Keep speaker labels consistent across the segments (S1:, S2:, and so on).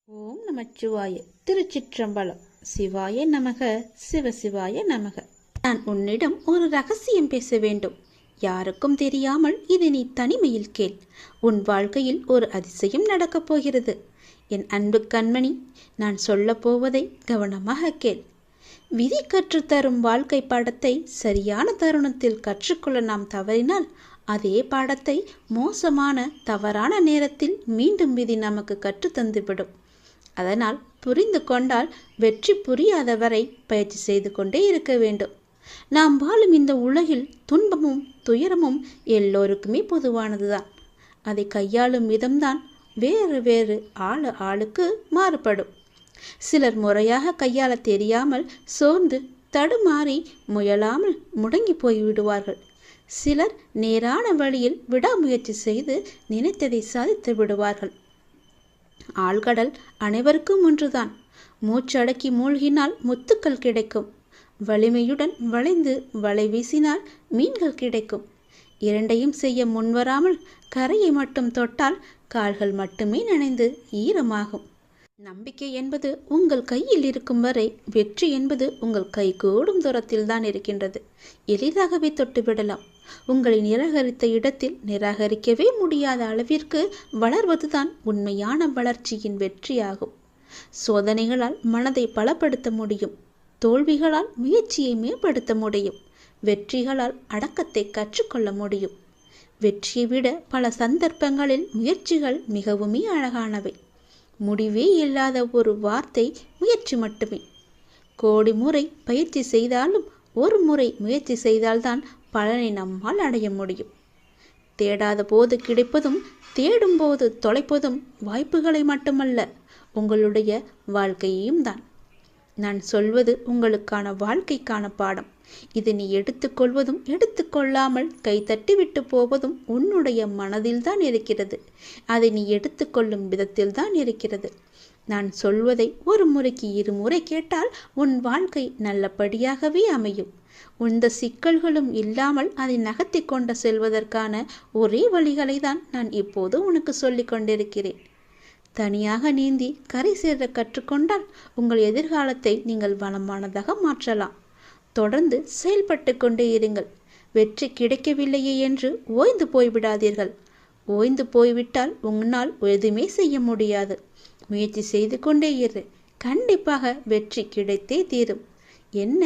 S1: ஓம் நமச்சிவாய. திருச்சிற்றம்பலம். சிவாய நமக, சிவசிவாய நமக. நான் உன்னிடம் ஒரு ரகசியம் பேச வேண்டும். யாருக்கும் தெரியாமல் இதை நீ தனிமையில் கேள். உன் வாழ்க்கையில் ஒரு அதிசயம் நடக்கப் போகிறது. என் அன்பு கண்மணி, நான் சொல்லப் போவதை கவனமாக கேள். விதி கற்றுத்தரும் வாழ்க்கை பாடத்தை சரியான தருணத்தில் கற்றுக்கொள்ள நாம் தவறினால் அதே பாடத்தை மோசமான தவறான நேரத்தில் மீண்டும் விதி நமக்கு கற்றுத்தந்துவிடும். அதனால் புரிந்து கொண்டால் வெற்றி, புரியாதவரை பயிற்சி செய்து கொண்டே இருக்க வேண்டும். நாம் வாழும் இந்த உலகில் துன்பமும் துயரமும் எல்லோருக்குமே பொதுவானதுதான். அதை கையாளும் விதம்தான் வேறு வேறு ஆளுக்கு மாறுபடும். சிலர் முறையாக கையாள தெரியாமல் சோர்ந்து தடுமாறி முயலாமல் முடங்கி போய்விடுவார்கள். சிலர் நேரான வழியில் விடாமுயற்சி செய்து நினைத்ததை சாதித்து விடுவார்கள். ஆழ்கடல் அனைவருக்கும் ஒன்றுதான். மூச்சடக்கி மூழ்கினால் முத்துக்கள் கிடைக்கும். வலிமையுடன் வளைந்து வலை வீசினால் மீன்கள் கிடைக்கும். இரண்டையும் செய்ய முன்வராமல் கரையை மட்டும் தொட்டால் கால்கள் மட்டுமே நனைந்து ஈரமாகும். நம்பிக்கை என்பது உங்கள் கையில் இருக்கும் வரை வெற்றி என்பது உங்கள் கை கூடும் தூரத்தில் தான் இருக்கின்றது. எளிதாகவே தொட்டுவிடலாம். உங்களை நிராகரித்த இடத்தில் நிராகரிக்கவே முடியாத அளவிற்கு வளர்வதுதான் உண்மையான வளர்ச்சியின் வெற்றியாகும். சோதனைகளால் மனதை பலப்படுத்த முடியும். தோல்விகளால் முயற்சியை மேம்படுத்த முடியும். வெற்றிகளால் அடக்கத்தை கற்றுக்கொள்ள முடியும். வெற்றியை விட பல சந்தர்ப்பங்களில் முயற்சிகள் மிகவுமே அழகானவை. முடிவே இல்லாத ஒரு வார்த்தை முயற்சி மட்டுமே. கோடி முறை பயிற்சி செய்தாலும் ஒரு முறை முயற்சி செய்தால்தான் பலனை நம்மால் அடைய முடியும். தேடாத போது கிடைப்பதும் தேடும் போது தொலைப்பதும் வாய்ப்புகளை மட்டுமல்ல, உங்களுடைய வாழ்க்கையையும் தான். நான் சொல்வது உங்களுக்கான வாழ்க்கைக்கான பாடம். இதை நீ எடுத்துக்கொள்வதும் எடுத்துக்கொள்ளாமல் கைத்தட்டி விட்டு போவதும் உன்னுடைய மனதில்தான் இருக்கிறது. அதை நீ எடுத்துக்கொள்ளும் விதத்தில்தான் இருக்கிறது. நான் சொல்வதை ஒரு முறைக்கு இருமுறை கேட்டால் உன் வாழ்க்கை நல்லபடியாகவே அமையும். இந்த சிக்கல்களும் இல்லாமல் அதை நகர்த்தி கொண்டு செல்வதற்கான ஒரே வழிகளை தான் நான் இப்போது உனக்கு சொல்லிக் கொண்டிருக்கிறேன். தனியாக நீந்தி கரை சேர கற்றுக்கொண்டால் உங்கள் எதிர்காலத்தை நீங்கள் வளமானதாக மாற்றலாம். தொடர்ந்து செயல்பட்டு கொண்டே இருங்கள். வெற்றி கிடைக்கவில்லையே என்று ஓய்ந்து போய்விடாதீர்கள். ஓய்ந்து போய்விட்டால் உன்னால் எதுவுமே செய்ய முடியாது. முயற்சி செய்து கொண்டே இரு. கண்டிப்பாக வெற்றி கிடைத்தே தீரும். என்ன,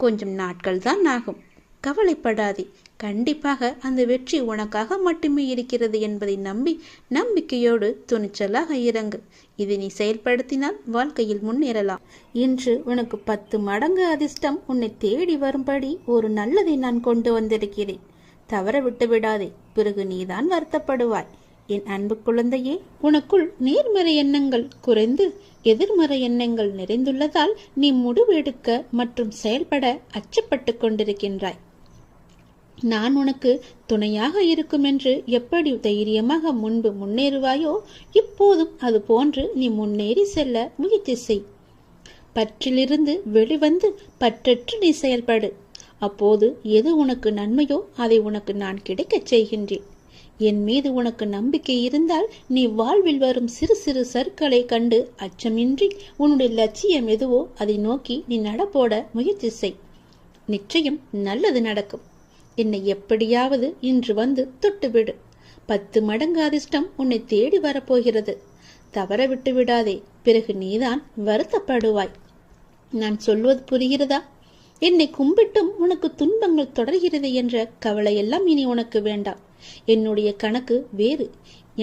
S1: கொஞ்சம் நாட்கள் தான் ஆகும். கவலைப்படாதே. கண்டிப்பாக அந்த வெற்றி உனக்காக மட்டுமே இருக்கிறது என்பதை நம்பி நம்பிக்கையோடு துணிச்சலாக இறங்கு. இதை நீ செயல்படுத்தினால் வாழ்க்கையில் முன்னேறலாம். இன்று உனக்கு 10 மடங்கு அதிர்ஷ்டம் உன்னை தேடி வரும்படி ஒரு நல்லதை நான் கொண்டு வந்திருக்கிறேன். தவற விட்டு விடாதே. பிறகு நீதான் வருத்தப்படுவாய். என் அன்பு குழந்தையே, உனக்குள் நேர்மறை எண்ணங்கள் குறைந்து எதிர்மறை எண்ணங்கள் நிறைந்துள்ளதால் நீ முடிவெடுக்க மற்றும் செயல்பட அச்சப்பட்டு கொண்டிருக்கின்றாய். நான் உனக்கு துணையாக இருக்கும் என்று எப்படி தைரியமாக முன்பு முன்னேறுவாயோ இப்போதும் அது போன்று நீ முன்னேறி செல்ல முயற்சி செய். பற்றிலிருந்து வெளிவந்து பற்றற்று நீ செயல்படு. அப்போது எது உனக்கு நன்மையோ அதை உனக்கு நான் கிடைக்கச் செய்கின்றேன். என் மீது உனக்கு நம்பிக்கை இருந்தால் நீ வாழ்வில் வரும் சிறு சிறு சறுக்களை கண்டு அச்சமின்றி உன்னுடைய லட்சியம் எதுவோ அதை நோக்கி நீ நடப்போட முயற்சி செய். நிச்சயம் நல்லது நடக்கும். என்னை எப்படியாவது இன்று வந்து தொட்டுவிடு. 10 மடங்கு அதிர்ஷ்டம் உன்னை தேடி வரப்போகிறது. தவற விட்டு விடாதே. பிறகு நீதான் வருத்தப்படுவாய். நான் சொல்வது புரிகிறதா? என்னை கும்பிட்டும் உனக்கு துன்பங்கள் தொடர்கிறது என்ற கவலையெல்லாம் இனி உனக்கு வேண்டாம். என்னுடைய கணக்கு வேறு.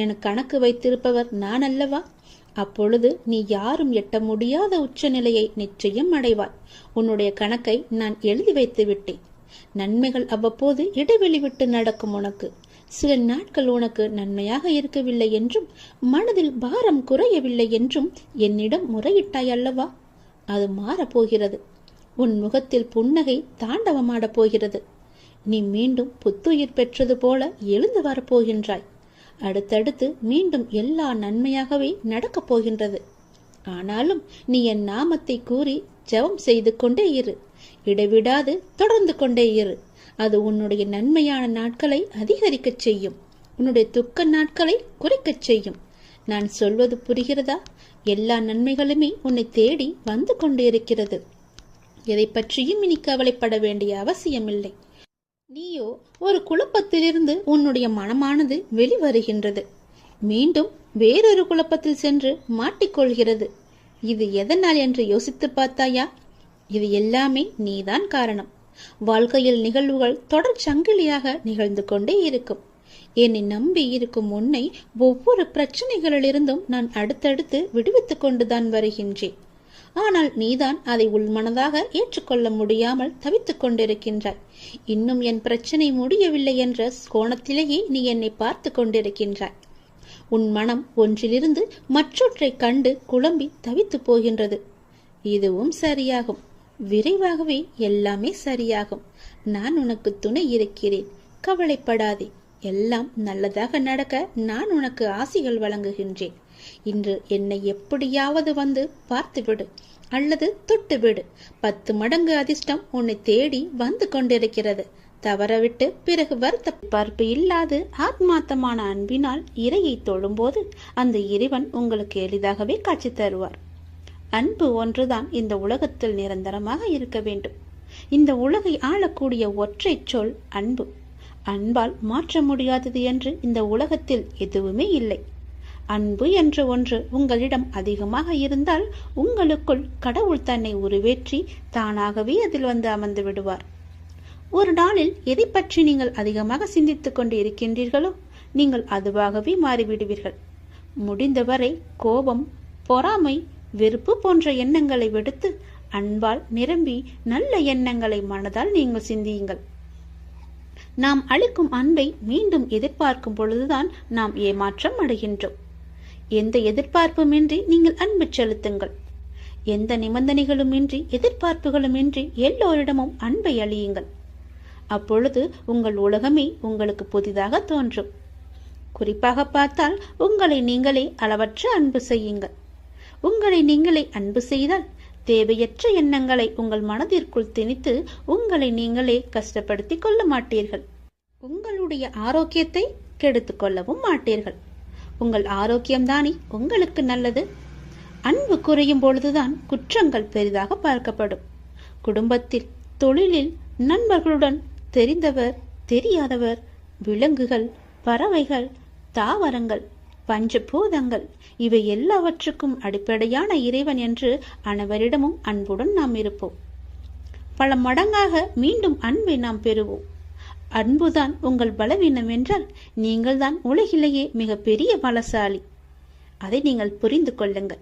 S1: என கணக்கு வைத்திருப்பவர் நான் அல்லவா? அப்பொழுது நீ யாரும் எட்ட முடியாத உச்சநிலையை நிச்சயம் அடைவாய். உன்னுடைய கணக்கை நான் எழுதி வைத்து விட்டேன். நன்மைகள் அவ்வப்போது இடைவெளி விட்டு நடக்கும். உனக்கு சில நாட்கள் உனக்கு நன்மையாக இருக்கவில்லை என்றும் மனதில் பாரம் குறையவில்லை என்றும் என்னிடம் முறையிட்டாய் அல்லவா? அது மாறப்போகிறது. உன் முகத்தில் புன்னகை தாண்டவமாடப் போகிறது. நீ மீண்டும் புத்துயிர் பெற்றது போல எழுந்து வரப்போகின்றாய். அடுத்தடுத்து மீண்டும் எல்லா நன்மையாகவே நடக்கப் போகின்றது. ஆனாலும் நீ என் நாமத்தை கூறி ஜெபம் செய்து கொண்டே இரு. இடைவிடாது தொடர்ந்து கொண்டே இரு. அது உன்னுடைய நன்மையான நாட்களை அதிகரிக்கச் செய்யும். உன்னுடைய துக்க நாட்களை குறைக்கச் செய்யும். நான் சொல்வது புரிகிறதா? எல்லா நன்மைகளுமே உன்னை தேடி வந்து கொண்டிருக்கிறது. எதை பற்றியும் இனி கவலைப்பட வேண்டிய அவசியமில்லை. நீயோ ஒரு குழப்பத்திலிருந்து உன்னுடைய மனமானது வெளிவருகின்றது, மீண்டும் வேறொரு குழப்பத்தில் சென்று மாட்டிக்கொள்கிறது. இது எதனால் என்று யோசித்து பார்த்தாயா? இது எல்லாமே நீதான் காரணம். வாழ்க்கையில் நிகழ்வுகள் தொடர் சங்கிலியாக நிகழ்ந்து கொண்டே இருக்கும். என்னை நம்பி இருக்கும் உன்னை ஒவ்வொரு பிரச்சனைகளிலிருந்தும் நான் அடுத்தடுத்து விடுவித்துக் கொண்டுதான் வருகின்றேன். ஆனால் நீதான் அதை உள்மனதாக ஏற்றுக்கொள்ள முடியாமல் தவித்துக் கொண்டிருக்கின்றாய். இன்னும் என் பிரச்சனை முடியவில்லை என்ற கோணத்திலேயே நீ என்னை பார்த்து கொண்டிருக்கின்றாய். உன் மனம் ஒன்றிலிருந்து மற்றொன்றை கண்டு குழம்பி தவித்து போகின்றது. இதுவும் சரியாகும். விரைவாகவே எல்லாமே சரியாகும். நான் உனக்கு துணை இருக்கிறேன். கவலைப்படாதே. எல்லாம் நல்லதாக நடக்க நான் உனக்கு ஆசிகள் வழங்குகின்றேன். இன்று என்னை எப்படியாவது வந்து பார்த்துவிடு அல்லது தொட்டுவிடு. 10 மடங்கு அதிர்ஷ்டம் உன்னை தேடி வந்து கொண்டிருக்கிறது. தவறவிட்டு பிறகு வருத்த பார்ப்பு இல்லாது ஆத்மார்த்தமான அன்பினால் இறையை தொழும்போது அந்த இறைவன் உங்களுக்கு எளிதாகவே காட்சி தருவார். அன்பு ஒன்றுதான் இந்த உலகத்தில் நிரந்தரமாக இருக்க வேண்டும். இந்த உலகை ஆளக்கூடிய ஒற்றை சொல் அன்பு. அன்பால் மாற்ற முடியாதது என்று இந்த உலகத்தில் எதுவுமே இல்லை. அன்பு என்ற ஒன்று உங்களிடம் அதிகமாக இருந்தால் உங்களுக்குள் கடவுள் தன்னை உருவேற்றி தானாகவே அதில் வந்து அமர்ந்து விடுவார். ஒரு நாளில் எதை பற்றி நீங்கள் அதிகமாக சிந்தித்துக் கொண்டு இருக்கின்றீர்களோ நீங்கள் அதுவாகவே மாறிவிடுவீர்கள். முடிந்தவரை கோபம், பொறாமை, வெறுப்பு போன்ற எண்ணங்களை விடுத்து அன்பால் நிரம்பி நல்ல எண்ணங்களை மனதால் நீங்கள் சிந்தியுங்கள். நாம் அளிக்கும் அன்பை மீண்டும் எதிர்பார்க்கும் பொழுதுதான் நாம் ஏமாற்றம் அடைகின்றோம். எந்த எதிர்பார்ப்புமின்றி நீங்கள் அன்பு செலுத்துங்கள். எந்த நிபந்தனைகளுமின்றி எதிர்பார்ப்புகளுமின்றி எல்லோரிடமும் அன்பை அளியுங்கள். அப்பொழுது உங்கள் உலகமே உங்களுக்கு புதிதாக தோன்றும். குறிப்பாக பார்த்தால் உங்களை நீங்களே அளவற்ற அன்பு செய்யுங்கள். உங்களை நீங்களே அன்பு செய்தால் தேவையற்ற எண்ணங்களை உங்கள் மனதிற்குள் திணித்து உங்களை நீங்களே கஷ்டப்படுத்திக் கொள்ள மாட்டீர்கள். உங்களுடைய ஆரோக்கியத்தை கெடுத்து கொள்ளவும் மாட்டீர்கள். உங்கள் ஆரோக்கியம்தானே உங்களுக்கு நல்லது. அன்பு குறையும் பொழுதுதான் குற்றங்கள் பெரிதாக பார்க்கப்படும். குடும்பத்தில், தொழிலில், நண்பர்களுடன், தெரிந்தவர், தெரியாதவர், விலங்குகள், பறவைகள், தாவரங்கள், பஞ்சபூதங்கள் இவை எல்லாவற்றுக்கும் அடிப்படையான இறைவன் என்று அனைவரிடமும் அன்புடன் நாம் இருப்போம். பல மடங்காக மீண்டும் அன்பை நாம் பெறுவோம். அன்புதான் உங்கள் பலவீனம் என்றால் நீங்கள் தான் உலகிலேயே மிக பெரிய பலசாலி. அதை நீங்கள் புரிந்து கொள்ளுங்கள்.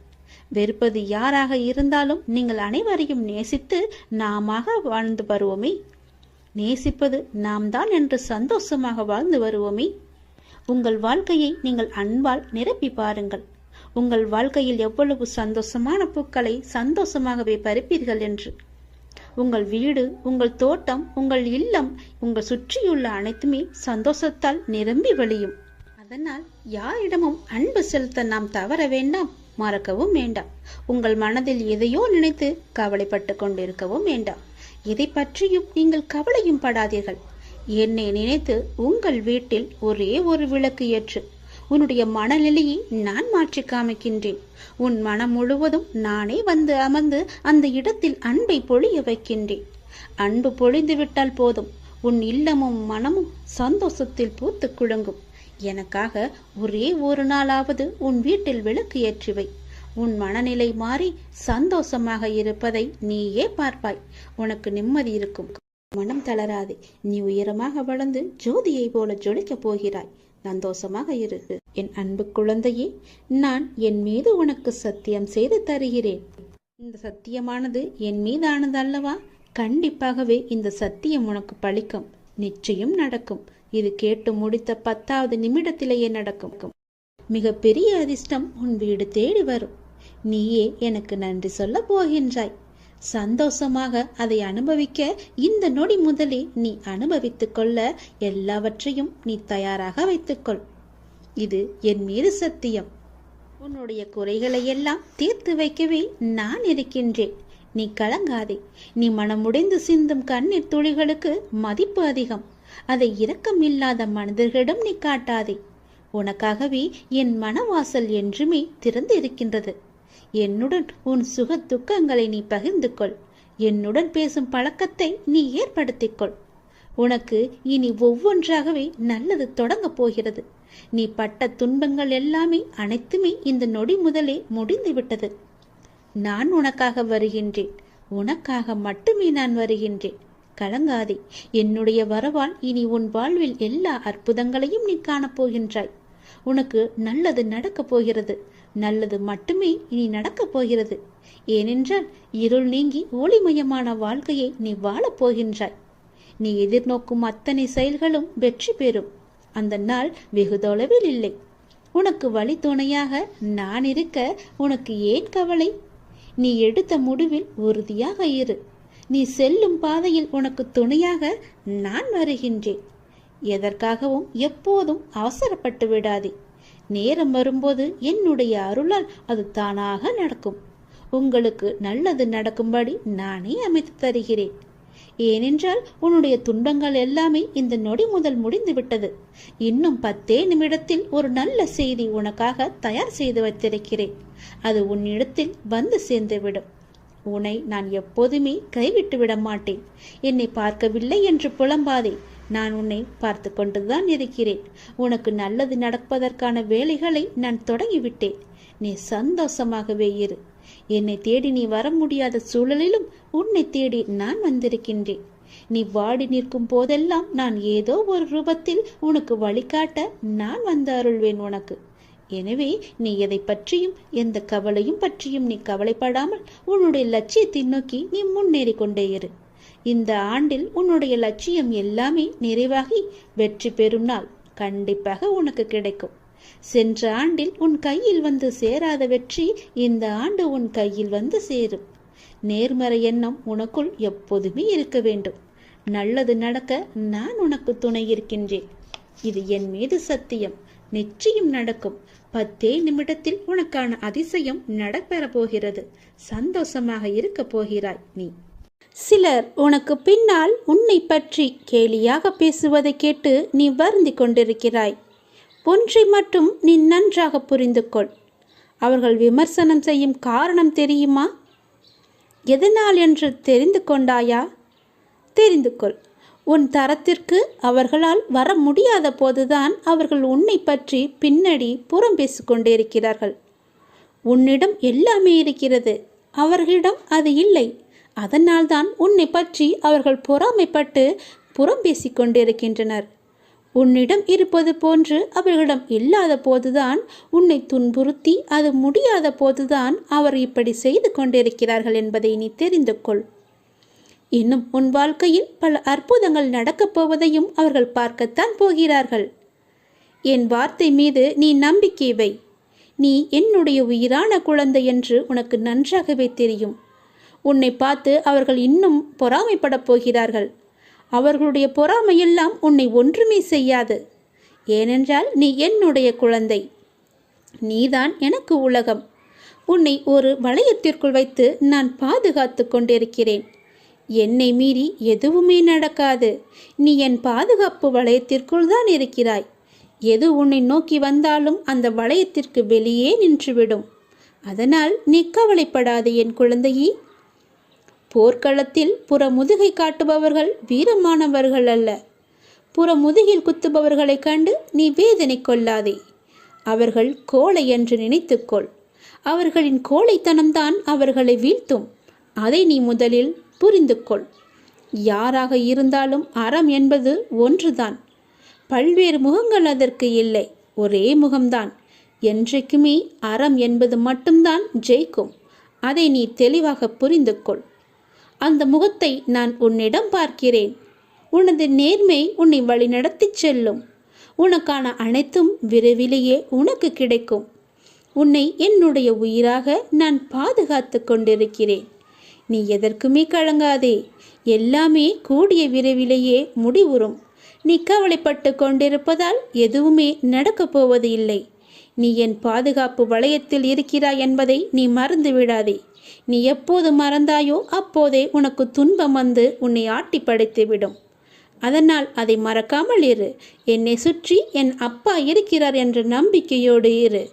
S1: வெறுப்பது யாராக இருந்தாலும் நீங்கள் அனைவரையும் நேசித்து நாமாக வாழ்ந்து வருவோமே. நேசிப்பது நாம் தான் என்று சந்தோஷமாக வாழ்ந்து வருவோமே. உங்கள் வாழ்க்கையை நீங்கள் அன்பால் நிரப்பி பாருங்கள். உங்கள் வாழ்க்கையில் எவ்வளவு சந்தோஷமான பூக்களை சந்தோஷமாகவே பறிப்பீர்கள் என்று. உங்கள் வீடு, உங்கள் தோட்டம், உங்கள் இல்லம், உங்கள் சுற்றியுள்ள அனைத்துமே சந்தோஷத்தால் நிரம்பி வழியும். அதனால் யாரிடமும் அன்பு செலுத்த நாம் தவற வேண்டாம், மறக்கவும் வேண்டாம். உங்கள் மனதில் எதையோ நினைத்து கவலைப்பட்டு கொண்டிருக்கவும் வேண்டாம். எதை பற்றியும் நீங்கள் கவலையும் படாதீர்கள். என்னை நினைத்து உங்கள் வீட்டில் ஒரே ஒரு விளக்கு ஏற்று. உன்னுடைய மனநிலையை நான் மாற்றி காமிக்கின்றேன். உன் மனம் முழுவதும் நானே வந்து அமர்ந்து அந்த இடத்தில் அன்பை பொழிய வைக்கின்றேன். அன்பு பொழிந்து விட்டால் போதும், உன் இல்லமும் மனமும் சந்தோஷத்தில் பூத்து குலுங்கும். எனக்காக ஒரே ஒரு நாளாவது உன் வீட்டில் விளக்கு ஏற்றுவை. உன் மனநிலை மாறி சந்தோஷமாக இருப்பதை நீயே பார்ப்பாய். உனக்கு நிம்மதி இருக்கும். மனம் தளராதே. நீ உயரமாக வளர்ந்து ஜோதியை போல ஜொலிக்கப் போகிறாய். சந்தோஷமாக இரு. என் அன்பு குழந்தையே, நான் என் மீது உனக்கு சத்தியம் செய்து தருகிறேன். இந்த சத்தியமானது என் மீதானது அல்லவா? கண்டிப்பாகவே இந்த சத்தியம் உனக்கு பலிக்கும். நிச்சயம் நடக்கும். இது கேட்டு முடித்த 10வது நிமிடத்திலேயே நடக்கும். மிக பெரிய அதிர்ஷ்டம் உன் வீடு தேடி வரும். நீயே எனக்கு நன்றி சொல்ல போகின்றாய். சந்தோஷமாக அதை அனுபவிக்க இந்த நொடி முதலே நீ அனுபவித்துக் கொள்ள எல்லாவற்றையும் நீ தயாராக வைத்துக்கொள். இது என் மீது சத்தியம். உன்னுடைய குறைகளை எல்லாம் தீர்த்து வைக்கவே நான் இருக்கின்றேன். நீ கலங்காதே. நீ மனமுடைந்து சிந்தும் கண்ணீர் துளிகளுக்கு மதிப்பு அதிகம். அதை இரக்கம் இல்லாத மனிதர்களிடம் நீ காட்டாதே. உனக்காகவே என் மனவாசல் என்றுமே திறந்து இருக்கின்றது. என்னுடன் உன் சுக துக்கங்களை நீ பகிர்ந்து கொள். என்னுடன் பேசும் பழக்கத்தை நீ ஏற்படுத்திக்கொள். உனக்கு இனி ஒவ்வொன்றாகவே நல்லது தொடங்கப் போகிறது. நீ பட்ட துன்பங்கள் எல்லாமே அனைத்துமே இந்த நொடி முதலே முடிந்து விட்டது. நான் உனக்காக வருகின்றேன். உனக்காக மட்டுமே நான் வருகின்றேன். கலங்காதே. என்னுடைய வரவால் இனி உன் வாழ்வில் எல்லா அற்புதங்களையும் நீ காணப்போகின்றாய். உனக்கு நல்லது நடக்கப் போகிறது. நல்லது மட்டுமே இனி நடக்கப் போகிறது. ஏனென்றால் இருள் நீங்கி ஒளிமயமான வாழ்க்கையை நீ வாழப் போகின்றாய். நீ எதிர்நோக்கும் அத்தனை செயல்களும் வெற்றி பெறும். அந்த நாள் வெகு தொலைவில் இல்லை. உனக்கு வழி துணையாக நான் இருக்க உனக்கு ஏன் கவலை? நீ எடுத்த முடிவில் உறுதியாக இரு. நீ செல்லும் பாதையில் உனக்கு துணையாக நான் வருகின்றேன். எதற்காகவும் எப்போதும் அவசரப்பட்டு விடாதே. நேரம் வரும்போது என்னுடைய அருளால் அது தானாக நடக்கும். உங்களுக்கு நல்லது நடக்கும்படி நானே அமைத்து தருகிறேன். ஏனென்றால் உன்னுடைய துன்பங்கள் எல்லாமே இந்த நொடி முதல் முடிந்து விட்டது. இன்னும் 10 நிமிடத்தில் ஒரு நல்ல செய்தி உனக்காக தயார் செய்து வைத்திருக்கிறேன். அது உன்னிடத்தில் வந்து சேர்ந்துவிடும். உன்னை நான் எப்போதுமே கைவிட்டு விட மாட்டேன். என்னை பார்க்கவில்லை என்று புலம்பாதே. நான் உன்னை பார்த்து கொண்டுதான் இருக்கிறேன். உனக்கு நல்லது நடப்பதற்கான வேலைகளை நான் தொடங்கிவிட்டேன். நீ சந்தோஷமாகவே இரு. என்னை தேடி நீ வர முடியாத சூழலிலும் உன்னை தேடி நான் வந்திருக்கின்றேன். நீ வாடி நிற்கும் போதெல்லாம் நான் ஏதோ ஒரு ரூபத்தில் உனக்கு வழிகாட்ட நான் வந்து அருள்வேன் உனக்கு. எனவே நீ எதை பற்றியும் எந்த கவலையும் பற்றியும் நீ கவலைப்படாமல் உன்னுடைய லட்சியத்தை நோக்கி நீ முன்னேறி கொண்டே இரு. இந்த ஆண்டில் உன்னுடைய லட்சியம் எல்லாமே நிறைவாகி வெற்றி பெறும் நாள் கண்டிப்பாக உனக்கு கிடைக்கும். சென்ற ஆண்டில் உன் கையில் வந்து சேராத வெற்றி இந்த ஆண்டு உன் கையில் வந்து சேரும். நேர்மறை எண்ணம் உனக்குள் எப்போதுமே இருக்க வேண்டும். நல்லது நடக்க நான் உனக்கு துணை இருக்கின்றேன். இது என் மீது சத்தியம். நிச்சயம் நடக்கும். 10 நிமிடத்தில் உனக்கான அதிசயம் நடைபெற போகிறது. சந்தோஷமாக இருக்க போகிறாய் நீ. சிலர் உனக்கு பின்னால் உன்னை பற்றி கேலியாக பேசுவதை கேட்டு நீ வருந்தி கொண்டிருக்கிறாய். ஒன்றை மட்டும் நீ நன்றாக புரிந்து கொள். அவர்கள் விமர்சனம் செய்யும் காரணம் தெரியுமா? எதனால் என்று தெரிந்து கொண்டாயா? தெரிந்து கொள். உன் தரத்திற்கு அவர்களால் வர முடியாத போதுதான் அவர்கள் உன்னை பற்றி பின்னாடி புறம் பேசிக்கொண்டிருக்கிறார்கள். உன்னிடம் எல்லாமே இருக்கிறது, அவர்களிடம் அது இல்லை. அதனால்தான் உன்னை பற்றி அவர்கள் பொறாமைப்பட்டு புறம் பேசிக்கொண்டிருக்கின்றனர். உன்னிடம் இருப்பது போன்று அவர்களிடம் இல்லாத போதுதான் உன்னை துன்புறுத்தி அது முடியாத போதுதான் அவர் இப்படி செய்து கொண்டிருக்கிறார்கள் என்பதை நீ தெரிந்து கொள். இன்னும் உன் வாழ்க்கையில் பல அற்புதங்கள் நடக்கப் போவதையும் அவர்கள் பார்க்கத்தான் போகிறார்கள். என் வார்த்தை மீது நீ நம்பிக்கை வை. நீ என்னுடைய உயிரான குழந்தை என்று உனக்கு நன்றாகவே தெரியும். உன்னை பார்த்து அவர்கள் இன்னும் பொறாமைப்படப் போகிறார்கள். அவர்களுடைய பொறாமையெல்லாம் உன்னை ஒன்றுமே செய்யாது. ஏனென்றால் நீ என்னுடைய குழந்தை. நீதான் எனக்கு உலகம். உன்னை ஒரு வளையத்திற்குள் வைத்து நான் பாதுகாத்து கொண்டிருக்கிறேன். என்னை மீறி எதுவுமே நடக்காது. நீ என் பாதுகாப்பு வளையத்திற்குள் தான் இருக்கிறாய். எது உன்னை நோக்கி வந்தாலும் அந்த வளையத்திற்கு வெளியே நின்றுவிடும். அதனால் நீ கவலைப்படாது என் குழந்தையே. போர்க்களத்தில் புறமுதுகை காட்டுபவர்கள் வீரமானவர்கள் அல்ல. புறமுதுகில் குத்துபவர்களை கண்டு நீ வேதனை கொள்ளாதே. அவர்கள் கோழை என்று நினைத்துக்கொள். அவர்களின் கோழைத்தனம்தான் அவர்களை வீழ்த்தும். அதை நீ முதலில் புரிந்து கொள். யாராக இருந்தாலும் அறம் என்பது ஒன்றுதான். பல்வேறு முகங்கள் அதற்கு இல்லை, ஒரே முகம்தான். என்றைக்குமே அறம் என்பது மட்டும்தான் ஜெயிக்கும். அதை நீ தெளிவாக புரிந்து கொள். அந்த முகத்தை நான் உன்னிடம் பார்க்கிறேன். உனது நேர்மை உன்னை வழிநடத்தி செல்லும். உனக்கான அனைத்தும் விரைவிலேயே உனக்கு கிடைக்கும். உன்னை என்னுடைய உயிராக நான் பாதுகாத்து கொண்டிருக்கிறேன். நீ எதற்குமே கலங்காதே. எல்லாமே கூடிய விரைவிலேயே முடிவுறும். நீ கவலைப்பட்டு கொண்டிருப்பதால் எதுவுமே நடக்கப் போவது இல்லை. நீ என் பாதுகாப்பு வளையத்தில் இருக்கிறாய் என்பதை நீ மறந்து விடாதே. நீ எப்போது மறந்தாயோ அப்போதே உனக்கு துன்பம் வந்து உன்னை ஆட்டி படைத்துவிடும். அதனால் அதை மறக்காமல் இரு. என்னை சுற்றி என் அப்பா இருக்கிறார் என்ற நம்பிக்கையோடு இரு.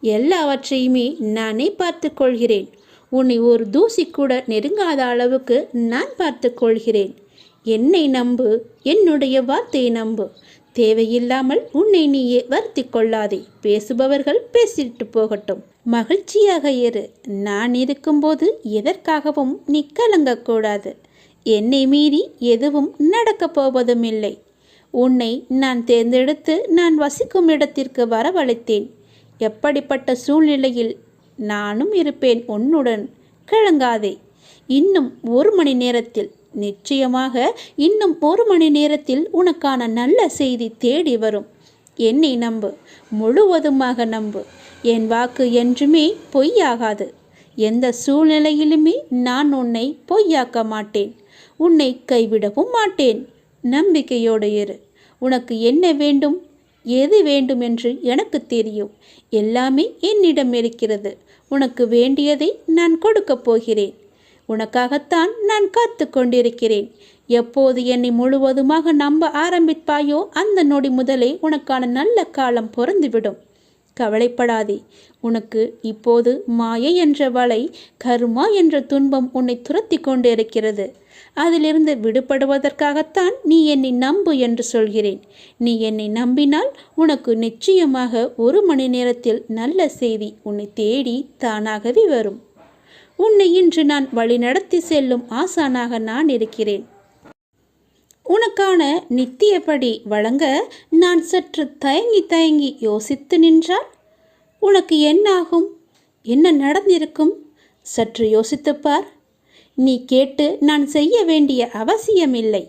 S1: எல்லாவற்றையுமே நானே பார்த்து கொள்கிறேன். உன்னை ஒரு தூசி கூட நெருங்காத அளவுக்கு நான் பார்த்து கொள்கிறேன். என்னை நம்பு, என்னுடைய வார்த்தையை நம்பு. தேவையில்லாமல் உன்னை நீயே வருத்தி கொள்ளாதே. பேசுபவர்கள் பேசிட்டு போகட்டும். மகிழ்ச்சியாக இரு. நான் இருக்கும்போது எதற்காகவும் நீ கலங்கக்கூடாது. என்னை மீறி எதுவும் நடக்கப் போவதும் இல்லை. உன்னை நான் தேர்ந்தெடுத்து நான் வசிக்கும் இடத்திற்கு வரவழைத்தேன். எப்படிப்பட்ட சூழ்நிலையில் நானும் இருப்பேன் உன்னுடன். கலங்காதே. இன்னும் 1 மணி நேரத்தில், நிச்சயமாக இன்னும் 1 மணி நேரத்தில் உனக்கான நல்ல செய்தி தேடி வரும். என்னை நம்பு, முழுவதுமாக நம்பு. என் வாக்கு என்றுமே பொய்யாகாது. எந்த சூழ்நிலையிலுமே நான் உன்னை பொய்யாக்க மாட்டேன். உன்னை கைவிடவும் மாட்டேன். நம்பிக்கையோடு இரு. உனக்கு என்ன வேண்டும், எது வேண்டும் என்று எனக்கு தெரியும். எல்லாமே என்னிடம் இருக்கிறது. உனக்கு வேண்டியதை நான் கொடுக்கப் போகிறேன். உனக்காகத்தான் நான் காத்து கொண்டிருக்கிறேன். எப்போது என்னை முழுவதுமாக நம்ப ஆரம்பிப்பாயோ அந்த நொடி முதலே உனக்கான நல்ல காலம் பொருந்துவிடும். கவலைப்படாதே. உனக்கு இப்போது மாயை என்ற வலை, கர்மா என்ற துன்பம் உன்னை துரத்தி கொண்டு இருக்கிறது. அதிலிருந்து விடுபடுவதற்காகத்தான் நீ என்னை நம்பு என்று சொல்கிறேன். நீ என்னை நம்பினால் உனக்கு நிச்சயமாக 1 மணி நேரத்தில் நல்ல செய்தி உன்னை தேடி தானாகவே வரும். உன்னை இன்று நான் வழிநடத்தி செல்லும் ஆசானாக நான் இருக்கிறேன். உனக்கான நித்தியப்படி வழங்க நான் சற்று தயங்கி யோசித்து நின்றால் உனக்கு என்னாகும்? என்ன நடந்திருக்கும்? சற்று யோசித்துப்பார். நீ கேட்டு நான் செய்ய வேண்டிய அவசியமில்லை.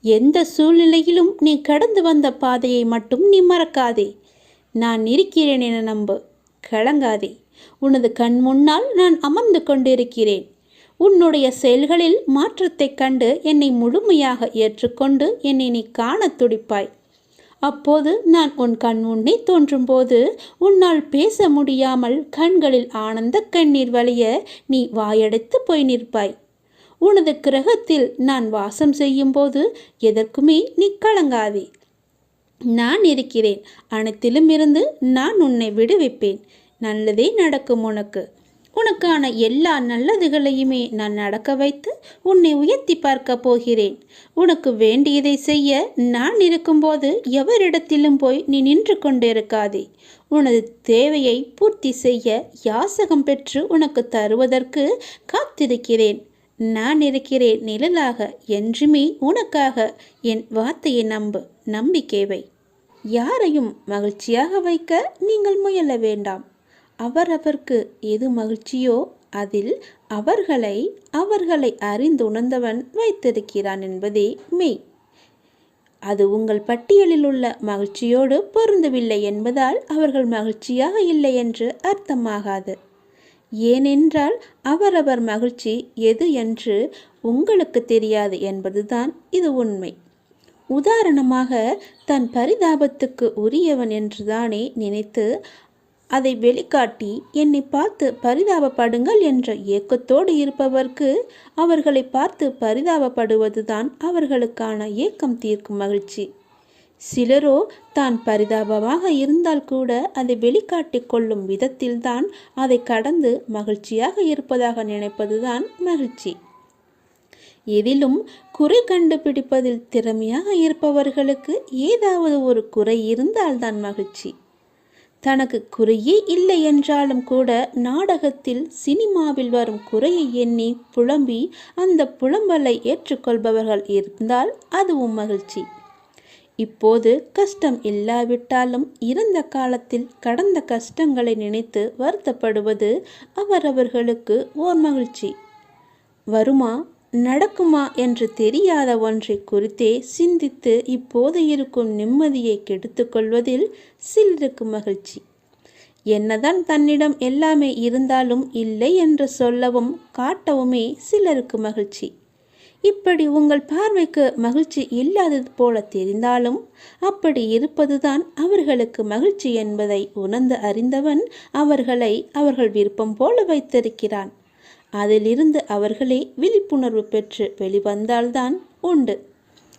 S1: எந்த சூழ்நிலையிலும் நீ கடந்து வந்த பாதையை மட்டும் நீ மறக்காதே. நான் இருக்கிறேன் என நம்பு. கலங்காதே. உனது கண் முன்னால் நான் அமர்ந்து கொண்டிருக்கிறேன். உன்னுடைய செயல்களில் மாற்றத்தைக் கண்டு என்னை முழுமையாக ஏற்றுக்கொண்டு என்னை நீ காண துடிப்பாய். அப்போது நான் உன் கண் முன்னே தோன்றும்போது உன்னால் பேச முடியாமல் கண்களில் ஆனந்த கண்ணீர் வழிய நீ வாயடைத்து போய் நிற்பாய். உனது கிரகத்தில் நான் வாசம் செய்யும் போது எதற்குமே நீ கலங்காதே. நான் இருக்கிறேன். அனைத்திலும் இருந்து நான் உன்னை விடுவிப்பேன். நல்லதே நடக்கும். உனக்கான எல்லா நல்லதுகளையுமே நான் நடக்க வைத்து உன்னை உயர்த்தி பார்க்க போகிறேன். உனக்கு வேண்டியதை செய்ய நான் இருக்கும்போது எவரிடத்திலும் போய் நீ நின்று கொண்டிருக்காதே. உனது தேவையை பூர்த்தி செய்ய யாசகம் பெற்று உனக்கு தருவதற்கு காத்திருக்கிறேன். நான் இருக்கிறேன் நிழலாக. என்றுமே உனக்காக. என் வார்த்தையை நம்பு. நம்பிக்கை வை. யாரையும் மகிழ்ச்சியாக வைக்க நீங்கள் முயல வேண்டாம். அவரவர்க்கு எது மகிழ்ச்சியோ அதில் அவர்களை அறிந்துணர்ந்தவன் வைத்திருக்கிறான் என்பதே மெய். அது உங்கள் பட்டியலில் உள்ள மகிழ்ச்சியோடு பொருந்தவில்லை என்பதால் அவர்கள் மகிழ்ச்சியாக இல்லை என்று அர்த்தமாகாது. ஏனென்றால் அவரவர் மகிழ்ச்சி எது என்று உங்களுக்கு தெரியாது என்பதுதான் இது உண்மை. உதாரணமாக, தன் பரிதாபத்துக்கு உரியவன் என்றுதானே நினைத்து அதை வெளிக்காட்டி என்னை பார்த்து பரிதாபப்படுங்கள் என்ற ஏக்கத்தோடு இருப்பவர்க்கு அவர்களை பார்த்து பரிதாபப்படுவதுதான் அவர்களுக்கான ஏக்கம் தீர்க்கும் மகிழ்ச்சி. சிலரோ தான் பரிதாபமாக இருந்தால் கூட அதை வெளிக்காட்டி கொள்ளும் விதத்தில்தான் அதை கடந்து மகிழ்ச்சியாக இருப்பதாக நினைப்பதுதான் மகிழ்ச்சி. எதிலும் குறை கண்டுபிடிப்பதில் திறமையாக இருப்பவர்களுக்கு ஏதாவது ஒரு குறை இருந்தால்தான் மகிழ்ச்சி. தனக்கு குறையே இல்லை என்றாலும் கூட நாடகத்தில், சினிமாவில் வரும் குறையை எண்ணி புலம்பி அந்த புலம்பலை ஏற்றுக்கொள்பவர்கள் இருந்தால் அதுவும் மகிழ்ச்சி. இப்போது கஷ்டம் இல்லாவிட்டாலும் இறந்த காலத்தில் கடந்த கஷ்டங்களை நினைத்து வருத்தப்படுவது அவரவர்களுக்கு ஓர் மகிழ்ச்சி. வருமா நடக்குமா என்று தெரியாத ஒன்றை குறித்தே சிந்தித்து இப்போது இருக்கும் நிம்மதியை கெடுத்துக்கொள்வதில் சிலருக்கு மகிழ்ச்சி. என்னதான் தன்னிடம் எல்லாமே இருந்தாலும் இல்லை என்று சொல்லவும் காட்டவுமே சிலருக்கு மகிழ்ச்சி. இப்படி உங்கள் பார்வைக்கு மகிழ்ச்சி இல்லாதது போல தெரிந்தாலும் அப்படி இருப்பதுதான் அவர்களுக்கு மகிழ்ச்சி என்பதை உணர்ந்து அறிந்தவன் அவர்களை அவர்கள் விருப்பம் போல வைத்திருக்கிறான். அதிலிருந்து அவர்களே விழிப்புணர்வு பெற்று வெளிவந்தால்தான் உண்டு.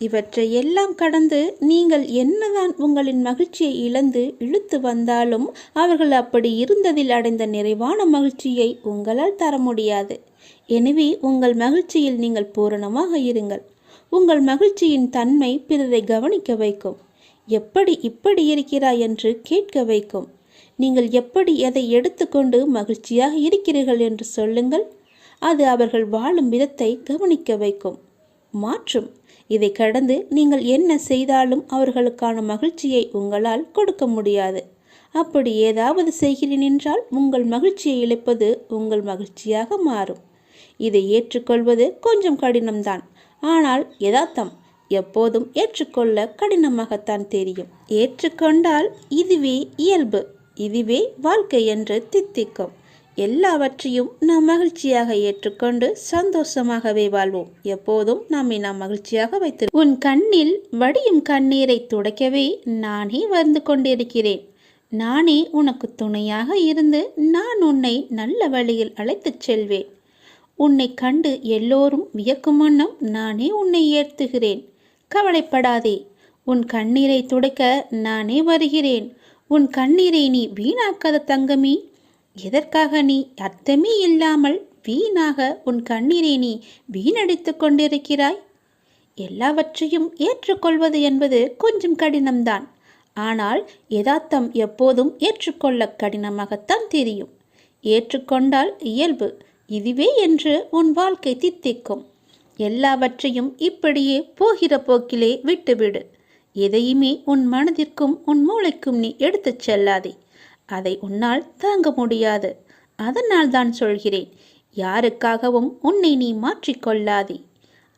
S1: இவற்றை எல்லாம் கடந்து நீங்கள் என்னதான் உங்களின் மகிழ்ச்சியை இழந்து இழுத்து வந்தாலும் அவர்கள் அப்படி இருந்ததில் அடைந்த நிறைவான மகிழ்ச்சியை உங்களால் தர முடியாது. எனவே உங்கள் மகிழ்ச்சியில் நீங்கள் பூரணமாக இருங்கள். உங்கள் மகிழ்ச்சியின் தன்மை பிறரை கவனிக்க வைக்கும். எப்படி இப்படி இருக்கிறாய் என்று கேட்க வைக்கும். நீங்கள் எப்படி எதை எடுத்துக்கொண்டு மகிழ்ச்சியாக இருக்கிறீர்கள் என்று சொல்லுங்கள். அது அவர்கள் வாழும் விதத்தை கவனிக்க வைக்கும், மாற்றும். இதை கடந்து நீங்கள் என்ன செய்தாலும் அவர்களுக்கான மகிழ்ச்சியை உங்களால் கொடுக்க முடியாது. அப்படி ஏதாவது செய்கிறேன் என்றால் உங்கள் மகிழ்ச்சியை இழப்பது உங்கள் மகிழ்ச்சியாக மாறும். இதை ஏற்றுக்கொள்வது கொஞ்சம் கடினம்தான். ஆனால் யதார்த்தம் எப்போதும் ஏற்றுக்கொள்ள கடினமாகத்தான் தெரியும். ஏற்றுக்கொண்டால் இதுவே இயல்பு, இதுவே வாழ்க்கை என்று தித்திக்கும். எல்லாவற்றையும் நாம் மகிழ்ச்சியாக ஏற்றுக்கொண்டு சந்தோஷமாகவே வாழ்வோம். எப்போதும் நாம் மகிழ்ச்சியாக வைத்து உன் கண்ணில் வடியும் கண்ணீரை துடைக்கவே நானே வந்து கொண்டிருக்கிறேன். நானே உனக்கு துணையாக இருந்து நான் உன்னை நல்ல வழியில் அழைத்துச் செல்வேன். உன்னை கண்டு எல்லோரும் வியக்கும் வண்ணம் நானே உன்னை ஏற்றுகிறேன். கவலைப்படாதே, உன் கண்ணீரை துடைக்க நானே வருகிறேன். உன் கண்ணீரை நீ வீணாக்காத தங்கமே. எதற்காக நீ அர்த்தமே இல்லாமல் வீணாக உன் கண்ணீரை நீ வீணடித்து கொண்டிருக்கிறாய்? எல்லாவற்றையும் ஏற்றுக்கொள்வது என்பது கொஞ்சம் கடினம்தான். ஆனால் யதார்த்தம் எப்போதும் ஏற்றுக்கொள்ள கடினமாகத்தான் தெரியும். ஏற்றுக்கொண்டால் இயல்பு, இதுவே என்று உன் வாழ்க்கை தித்திக்கும். எல்லாவற்றையும் இப்படியே போகிற போக்கிலே விட்டுவிடு. எதையுமே உன் மனதிற்கும் உன் மூளைக்கும் நீ எடுத்துச் செல்லாதே. அதை உன்னால் தாங்க முடியாது. அதனால் தான் சொல்கிறேன், யாருக்காகவும் உன்னை நீ மாற்றிக்கொள்ளாதே.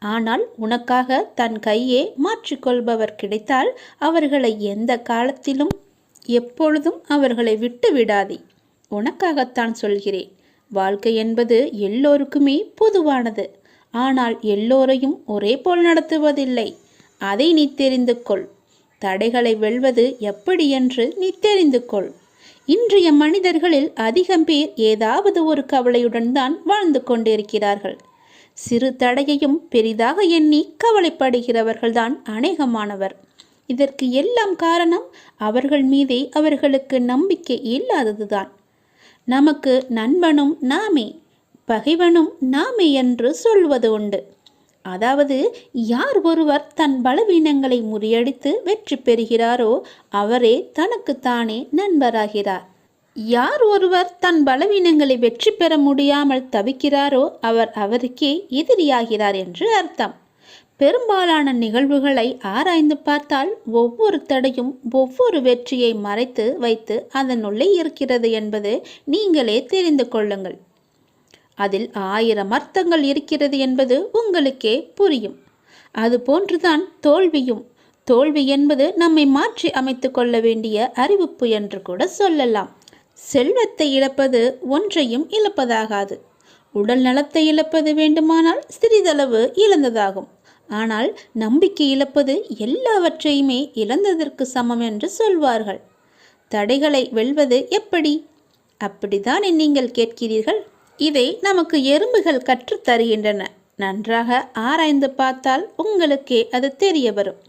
S1: ஆனால் உனக்காக தன் கையே மாற்றிக்கொள்பவர் கிடைத்தால் அவர்களை எந்த காலத்திலும் எப்பொழுதும் அவர்களை விட்டு விடாதே. உனக்காகத்தான் சொல்கிறேன். வாழ்க்கை என்பது எல்லோருக்குமே பொதுவானது. ஆனால் எல்லோரையும் ஒரே போல் நடத்துவதில்லை. அதை நீ தெரிந்து கொள். தடைகளை வெல்வது எப்படி என்று நீ தெரிந்து கொள். இன்றைய மனிதர்களில் அதிகம் பேர் ஏதாவது ஒரு கவலையுடன் தான் வாழ்ந்து கொண்டிருக்கிறார்கள். சிறு தடையையும் பெரிதாக எண்ணி கவலைப்படுகிறவர்கள்தான் அநேகமானவர். இதற்கு எல்லாம் காரணம் அவர்கள் மீதே அவர்களுக்கு நம்பிக்கை இல்லாததுதான். நமக்கு நண்பனும் நாமே, பகைவனும் நாமே என்று சொல்வது உண்டு. அதாவது யார் ஒருவர் தன் பலவீனங்களை முறியடித்து வெற்றி பெறுகிறாரோ அவரே தனக்குத்தானே நண்பராகிறார். யார் ஒருவர் தன் பலவீனங்களை வெற்றி பெற முடியாமல் தவிக்கிறாரோ அவர் அவருக்கே எதிரியாகிறார் என்று அர்த்தம். பெரும்பாலான நிகழ்வுகளை ஆராய்ந்து பார்த்தால் ஒவ்வொரு தடையும் ஒவ்வொரு வெற்றியை மறைத்து வைத்து அதனுள்ளே இருக்கிறது என்பது நீங்களே தெரிந்து கொள்ளுங்கள். அதில் 1000 அர்த்தங்கள் இருக்கிறது என்பது உங்களுக்கே புரியும். அதுபோன்றுதான் தோல்வியும். தோல்வி என்பது நம்மை மாற்றி அமைத்து கொள்ள வேண்டிய அறிவிப்பு என்று கூட சொல்லலாம். செல்வத்தை இழப்பது ஒன்றையும் இழப்பதாகாது. உடல் நலத்தை இழப்பது வேண்டுமானால் சிறிதளவு இழந்ததாகும். ஆனால் நம்பிக்கை இழப்பது எல்லாவற்றையுமே இழந்ததற்கு சமம் என்று சொல்வார்கள். தடைகளை வெல்வது எப்படி? அப்படித்தான் நீங்கள் கேட்கிறீர்கள். இதை நமக்கு எறும்புகள் கற்றுத் தருகின்றன. நன்றாக ஆராய்ந்து பார்த்தால் உங்களுக்கே அது தெரிய வரும்.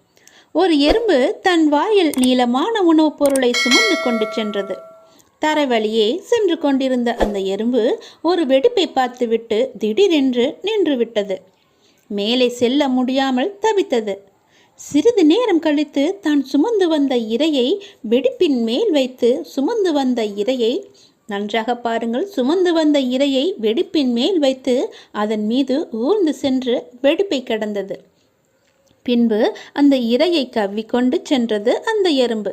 S1: ஒரு எறும்பு தன் வாயில் நீளமான உணவுப் பொருளை சுமந்து கொண்டு சென்றது. தரைவழியே சென்று கொண்டிருந்த அந்த எறும்பு ஒரு வெடிப்பை பார்த்துவிட்டு திடீரென்று நின்று விட்டது. மேலே செல்ல முடியாமல் தவித்தது. சிறிது நேரம் கழித்து தான் சுமந்து வந்த இரையை வெடிப்பின் மேல் வைத்து சுமந்து வந்த இரையை நன்றாக பாருங்கள், சுமந்து வந்த இரையை வெடிப்பின் மேல் வைத்து அதன் மீது ஊர்ந்து சென்று வெடிப்பை கடந்தது. பின்பு அந்த இரையை கவ்விக்கொண்டு சென்றது அந்த எறும்பு.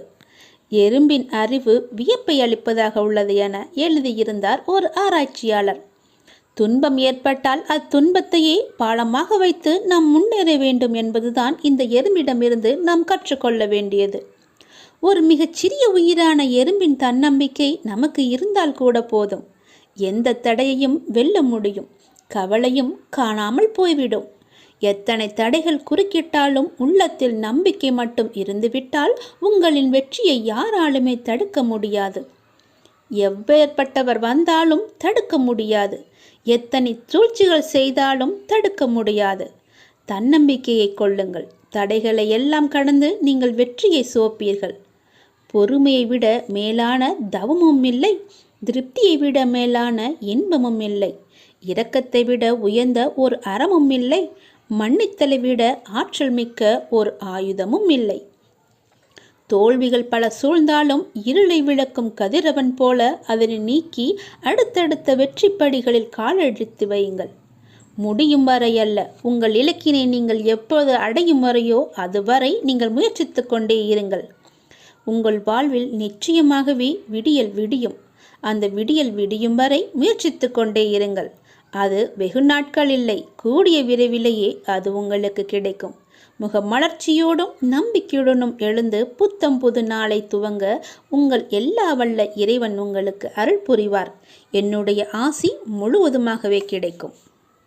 S1: எறும்பின் அறிவு வியப்பை அளிப்பதாக உள்ளது என எழுதியிருந்தார் ஒரு ஆராய்ச்சியாளர். துன்பம் ஏற்பட்டால் அத்துன்பத்தையே பாடமாக வைத்து நாம் முன்னேற வேண்டும் என்பதுதான் இந்த எறும்பிடமிருந்து நாம் கற்றுக்கொள்ள வேண்டியது. ஒரு மிகச்சிறிய உயிரான எறும்பின் தன்னம்பிக்கை நமக்கு இருந்தால் கூட போதும். எந்த தடையையும் வெல்ல முடியும். கவலையும் காணாமல் போய்விடும். எத்தனை தடைகள் குறுக்கிட்டாலும் உள்ளத்தில் நம்பிக்கை மட்டும் இருந்துவிட்டால் உங்களின் வெற்றியை யாராலுமே தடுக்க முடியாது. எவ்வேற்பட்டவர் வந்தாலும் தடுக்க முடியாது. எத்தனை சூழ்ச்சிகள் செய்தாலும் தடுக்க முடியாது. தன்னம்பிக்கையை கொள்ளுங்கள். தடைகளை எல்லாம் கடந்து நீங்கள் வெற்றியை சுவைப்பீர்கள். பொறுமையை விட மேலான தவமும் இல்லை, திருப்தியை விட மேலான இன்பமும் இல்லை, இரக்கத்தை விட உயர்ந்த ஒரு அறமும் இல்லை, மன்னித்தலை விட ஆற்றல் மிக்க ஒரு ஆயுதமும் இல்லை. தோல்விகள் பல சூழ்ந்தாலும் இருளை விளக்கும் கதிரவன் போல அதனை நீக்கி அடுத்தடுத்த வெற்றி படிகளில் காலெடுத்து வையுங்கள். முடியும் வரை அல்ல, உங்கள் இலக்கினை நீங்கள் எப்போது அடையும் வரையோ அதுவரை நீங்கள் முயற்சித்து கொண்டே இருங்கள். உங்கள் வாழ்வில் நிச்சயமாகவே விடியல் விடியும். அந்த விடியல் விடியும் வரை முயற்சித்து கொண்டே இருங்கள். அது வெகு நாட்கள் இல்லை, கூடிய விரைவிலேயே அது உங்களுக்கு கிடைக்கும். முகமலர்ச்சியோடும் நம்பிக்கையுடனும் எழுந்து புத்தம் புது நாளை துவங்க உங்கள் எல்லா வல்ல இறைவன் உங்களுக்கு அருள் புரிவார். என்னுடைய ஆசி முழுவதுமாகவே கிடைக்கும்.